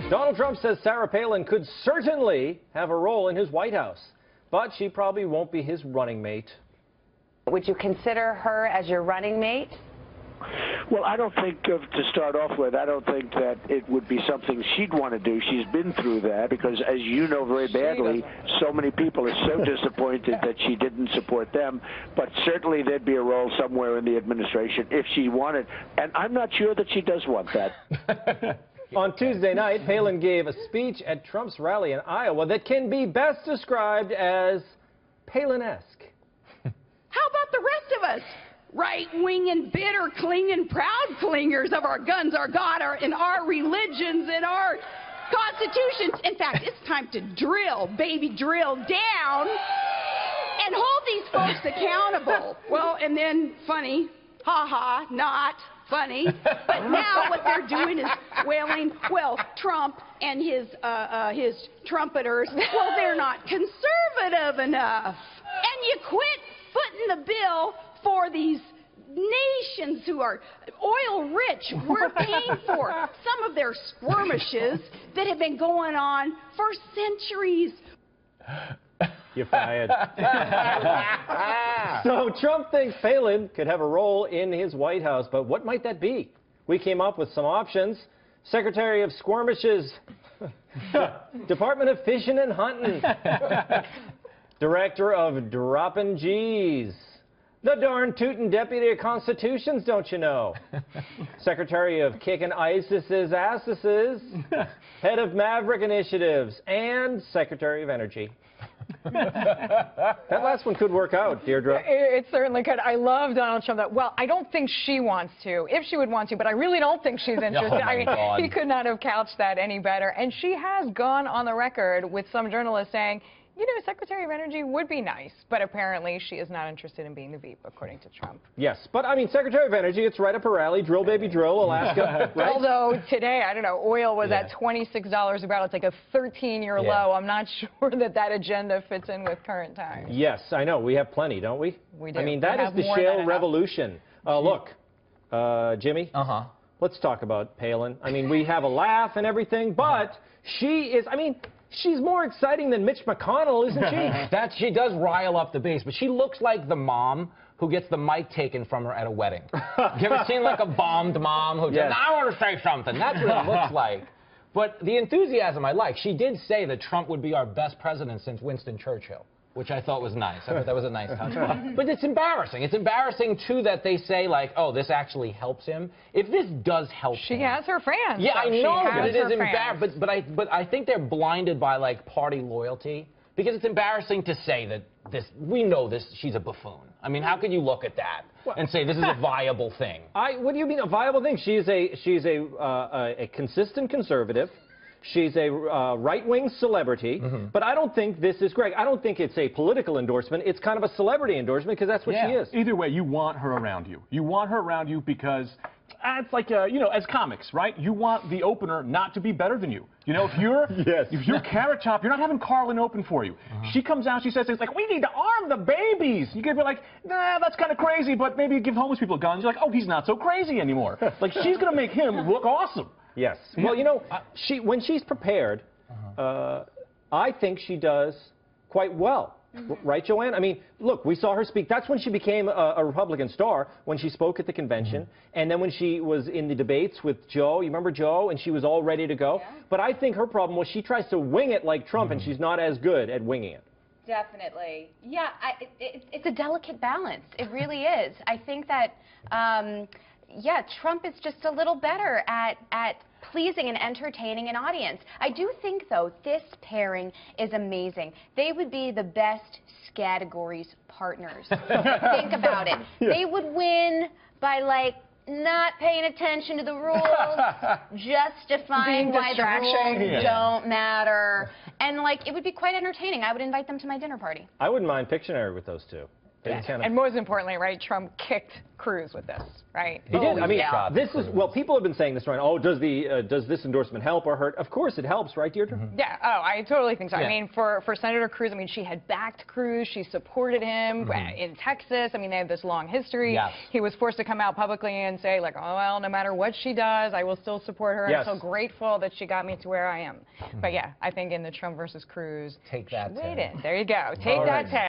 Donald Trump says Sarah Palin could certainly have a role in his White House, but she probably won't be his running mate. Would you consider her as your running mate? Well, I don't think, to start off with, I don't think that it would be something she'd want to do. She's been through that because, as you know very badly, so many people are so disappointed that she didn't support them. But certainly there'd be a role somewhere in the administration if she wanted. And I'm not sure that she does want that. On Tuesday night, Palin gave a speech at Trump's rally in Iowa that can be best described as Palin-esque. How about the rest of us? Right-wing and bitter, clinging, proud clingers of our guns, our God, and our religions and our constitutions. In fact, it's time to drill, baby, drill down and hold these folks accountable. Well, and then funny, ha-ha, not funny. But now what they're doing is wailing, well, Trump and his trumpeters, well, they're not conservative enough. And you quit footing the bill for these nations who are oil rich. We're paying for some of their skirmishes that have been going on for centuries. You're fired. So Trump thinks Palin could have a role in his White House, but what might that be? We came up with some options. Secretary of Skirmishes, Department of Fishing and Hunting, Director of Droppin' G's, the darn tootin' Deputy of Constitutions, don't you know? Secretary of Kickin' ISIS's Asses, Head of Maverick Initiatives, and Secretary of Energy. That last one could work out, Deirdre. It certainly could. I love Donald Trump. Well, I don't think she wants to, if she would want to, but I really don't think she's interested. Oh, my God. He could not have couched that any better. And she has gone on the record with some journalists saying, you know, Secretary of Energy would be nice, but apparently she is not interested in being the VP, according to Trump. Yes, but I mean, Secretary of Energy, it's right up her alley. Drill, baby, drill, Alaska. Right? Although today, I don't know, oil was at $26 a barrel. It's like a 13-year low. I'm not sure that agenda fits in with current times. Yes, I know. We have plenty, don't we? We do. I mean, that is the shale revolution. Look, Jimmy, let's talk about Palin. I mean, we have a laugh and everything, but she is, I mean, she's more exciting than Mitch McConnell, isn't she? She does rile up the base, but she looks like the mom who gets the mic taken from her at a wedding. You ever seen like a bombed mom who just, I want to say something? That's what it looks like. But the enthusiasm I like. She did say that Trump would be our best president since Winston Churchill, which I thought was nice. I thought that was a nice touch. But it's embarrassing. It's embarrassing, too, that they say, like, oh, this actually helps him. If this does help him. She has her fans. Yeah, I know, but it is embarrassing. But I think they're blinded by, like, party loyalty. Because it's embarrassing to say that we know this, she's a buffoon. I mean, how could you look at that and say this is a viable thing? What do you mean a viable thing? She's a consistent conservative. She's a right-wing celebrity, but I don't think this is Greg. I don't think it's a political endorsement. It's kind of a celebrity endorsement because that's what she is. Either way, you want her around you. You want her around you because it's like, you know, as comics, right? You want the opener not to be better than you. You know, if you're if you're Carrot Top, you're not having Carlin open for you. She comes out, she says things like, we need to arm the babies. You could be like, nah, that's kind of crazy, but maybe give homeless people guns. You're like, oh, he's not so crazy anymore. Like, she's going to make him look awesome. Yes. Well, you know, when she's prepared, I think she does quite well. Right, Joanne? I mean, look, we saw her speak. That's when she became a Republican star, when she spoke at the convention. And then when she was in the debates with Joe, you remember Joe? And she was all ready to go. Yeah. But I think her problem was she tries to wing it like Trump, and she's not as good at winging it. Definitely. Yeah, it's a delicate balance. It really is. I think that, yeah, Trump is just a little better at pleasing and entertaining an audience. I do think, though, this pairing is amazing. They would be the best categories partners. Think about it. They would win by, like, not paying attention to the rules, justifying why the rules don't matter. And, like, it would be quite entertaining. I would invite them to my dinner party. I wouldn't mind Pictionary with those two. And most importantly, right, Trump kicked Cruz with this, right? He did. I mean, this is, well, Cruz. people have been saying this, right? Oh, does this endorsement help or hurt? Of course it helps, right, Deirdre? Yeah, I totally think so. I mean, for Senator Cruz, I mean, she had backed Cruz. She supported him in Texas. I mean, they have this long history. Yes. He was forced to come out publicly and say, like, oh, well, no matter what she does, I will still support her. Yes. I'm so grateful that she got me to where I am. But yeah, I think in the Trump versus Cruz, Take that. wait in. There you go. Take that 10.